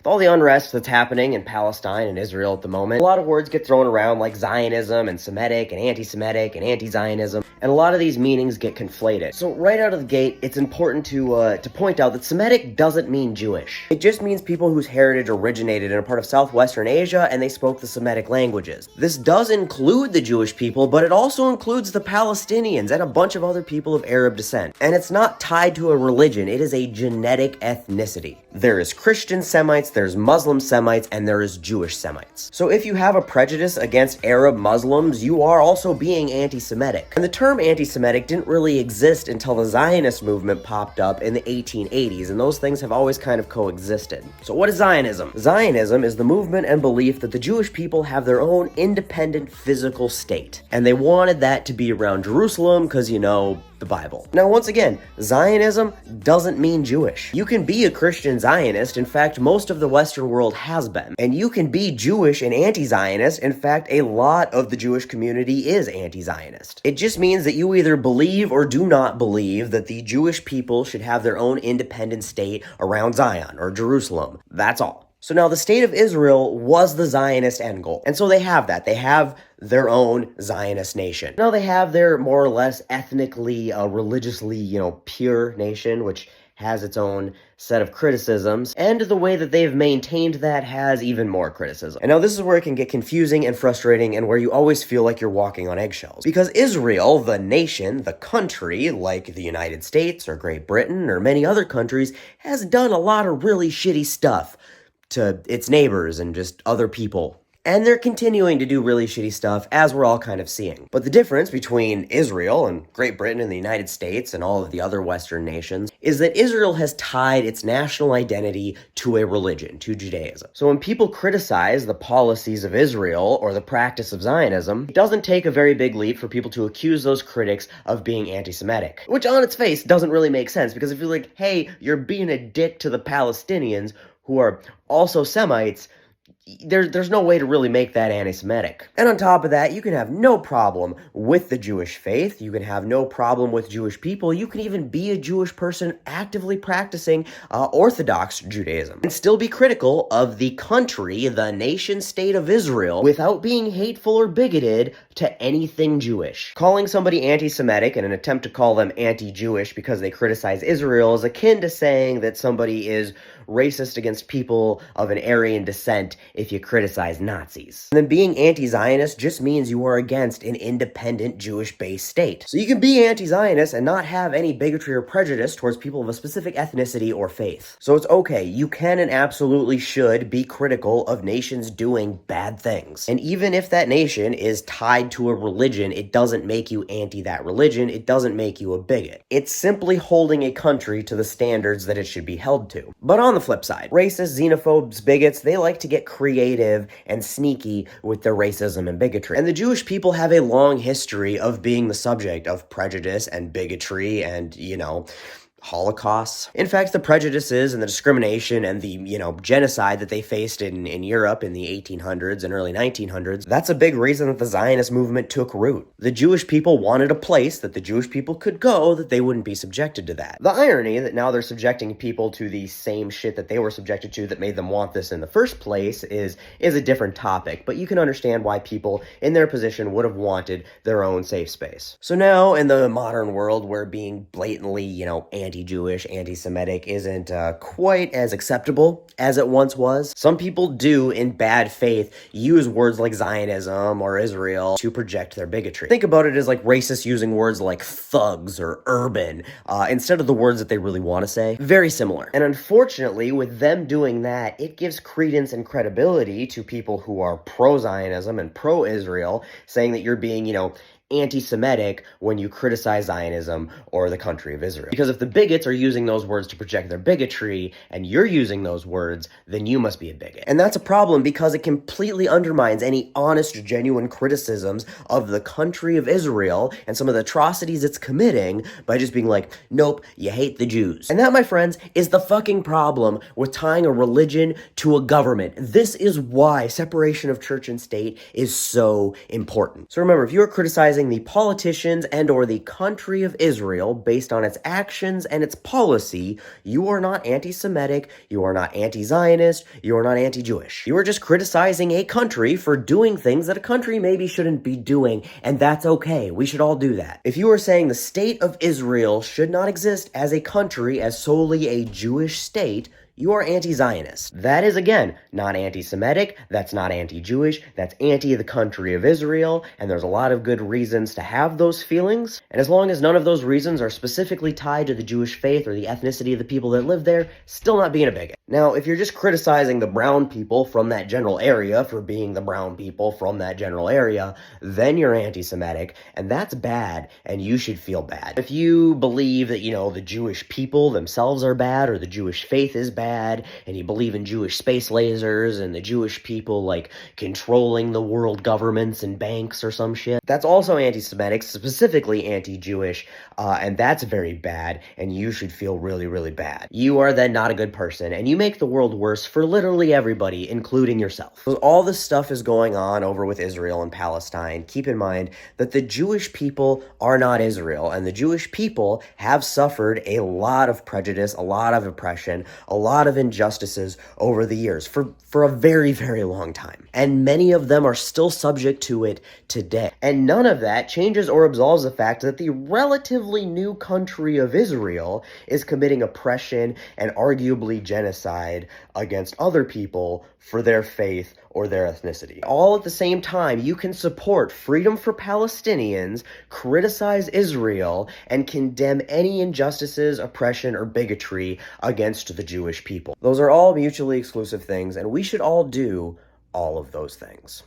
With all the unrest that's happening in Palestine and Israel at the moment, a lot of words get thrown around like Zionism and Semitic and anti-Semitic and anti-Zionism, and a lot of these meanings get conflated. So right out of the gate, it's important to point out that Semitic doesn't mean Jewish. It just means people whose heritage originated in a part of southwestern Asia and they spoke the Semitic languages. This does include the Jewish people, but it also includes the Palestinians and a bunch of other people of Arab descent. And it's not tied to a religion, it is a genetic ethnicity. There is Christian Semites, there's Muslim Semites, and there is Jewish Semites. So if you have a prejudice against Arab Muslims, you are also being anti-Semitic. And the term anti-Semitic didn't really exist until the Zionist movement popped up in the 1880s, and those things have always kind of coexisted. So what is Zionism? Zionism is the movement and belief that the Jewish people have their own independent physical state. And they wanted that to be around Jerusalem because, the Bible. Now, once again, Zionism doesn't mean Jewish. You can be a Christian Zionist. In fact, most of the Western world has been. And you can be Jewish and anti-Zionist. In fact, a lot of the Jewish community is anti-Zionist. It just means that you either believe or do not believe that the Jewish people should have their own independent state around Zion or Jerusalem. That's all. So now the state of Israel was the Zionist end goal. And so they have that. They have their own Zionist nation. Now they have their more or less ethnically, religiously, pure nation, which has its own set of criticisms, and the way that they've maintained that has even more criticism. And now this is where it can get confusing and frustrating and where you always feel like you're walking on eggshells. Because Israel, the nation, the country, like the United States or Great Britain or many other countries, has done a lot of really shitty stuff to its neighbors and just other people. And they're continuing to do really shitty stuff, as we're all kind of seeing. But the difference between Israel and Great Britain and the United States and all of the other Western nations is that Israel has tied its national identity to a religion, to Judaism. So when people criticize the policies of Israel or the practice of Zionism, it doesn't take a very big leap for people to accuse those critics of being anti-Semitic. Which on its face doesn't really make sense, because if you're like, hey, you're being a dick to the Palestinians, who are also Semites, there's no way to really make that anti-Semitic. And on top of that, you can have no problem with the Jewish faith, you can have no problem with Jewish people, you can even be a Jewish person actively practicing Orthodox Judaism, and still be critical of the country, the nation-state of Israel, without being hateful or bigoted to anything Jewish. Calling somebody anti-Semitic in an attempt to call them anti-Jewish because they criticize Israel is akin to saying that somebody is racist against people of an Aryan descent if you criticize Nazis. And then being anti-Zionist just means you are against an independent Jewish-based state. So you can be anti-Zionist and not have any bigotry or prejudice towards people of a specific ethnicity or faith. So it's okay, you can and absolutely should be critical of nations doing bad things. And even if that nation is tied to a religion, it doesn't make you anti that religion, it doesn't make you a bigot. It's simply holding a country to the standards that it should be held to. But on the flip side, racists, xenophobes, bigots, they like to get creative and sneaky with their racism and bigotry. And the Jewish people have a long history of being the subject of prejudice and bigotry and, Holocausts. In fact, the prejudices and the discrimination and the, genocide that they faced in Europe in the 1800s and early 1900s, that's a big reason that the Zionist movement took root. The Jewish people wanted a place that the Jewish people could go that they wouldn't be subjected to that. The irony that now they're subjecting people to the same shit that they were subjected to that made them want this in the first place is a different topic, but you can understand why people in their position would have wanted their own safe space. So now, in the modern world where being blatantly, anti-Jewish, anti-Semitic isn't quite as acceptable as it once was, some people do, in bad faith, use words like Zionism or Israel to project their bigotry. Think about it as like racists using words like thugs or urban instead of the words that they really want to say. Very similar. And unfortunately, with them doing that, it gives credence and credibility to people who are pro-Zionism and pro-Israel, saying that you're being, anti-Semitic when you criticize Zionism or the country of Israel. Because if the bigots are using those words to project their bigotry, and you're using those words, then you must be a bigot. And that's a problem because it completely undermines any honest, genuine criticisms of the country of Israel and some of the atrocities it's committing by just being like, nope, you hate the Jews. And that, my friends, is the fucking problem with tying a religion to a government. This is why separation of church and state is so important. So remember, if you are criticizing criticizing the politicians and or the country of Israel based on its actions and its policy, you are not anti-Semitic, you are not anti-Zionist, you are not anti-Jewish. You are just criticizing a country for doing things that a country maybe shouldn't be doing, and that's okay. We should all do that. If you are saying the state of Israel should not exist as a country, as solely a Jewish state, you are anti-Zionist. That is, again, not anti-Semitic, that's not anti-Jewish, that's anti the country of Israel, and there's a lot of good reasons to have those feelings, and as long as none of those reasons are specifically tied to the Jewish faith or the ethnicity of the people that live there, still not being a bigot. Now, if you're just criticizing the brown people from that general area for being the brown people from that general area, then you're anti-Semitic, and that's bad, and you should feel bad. If you believe that, the Jewish people themselves are bad, or the Jewish faith is bad, and you believe in Jewish space lasers and the Jewish people controlling the world governments and banks or some shit, that's also anti-Semitic, specifically anti-Jewish, and that's very bad, and you should feel really, really bad. You are then not a good person, and you make the world worse for literally everybody, including yourself. So all this stuff is going on over with Israel and Palestine. Keep in mind that the Jewish people are not Israel, and the Jewish people have suffered a lot of prejudice, a lot of oppression, a lot of injustices over the years for a very, very long time. And many of them are still subject to it today. And none of that changes or absolves the fact that the relatively new country of Israel is committing oppression and arguably genocide against other people for their faith or their ethnicity. All at the same time, you can support freedom for Palestinians, criticize Israel, and condemn any injustices, oppression, or bigotry against the Jewish people. Those are all mutually exclusive things, and we should all do all of those things.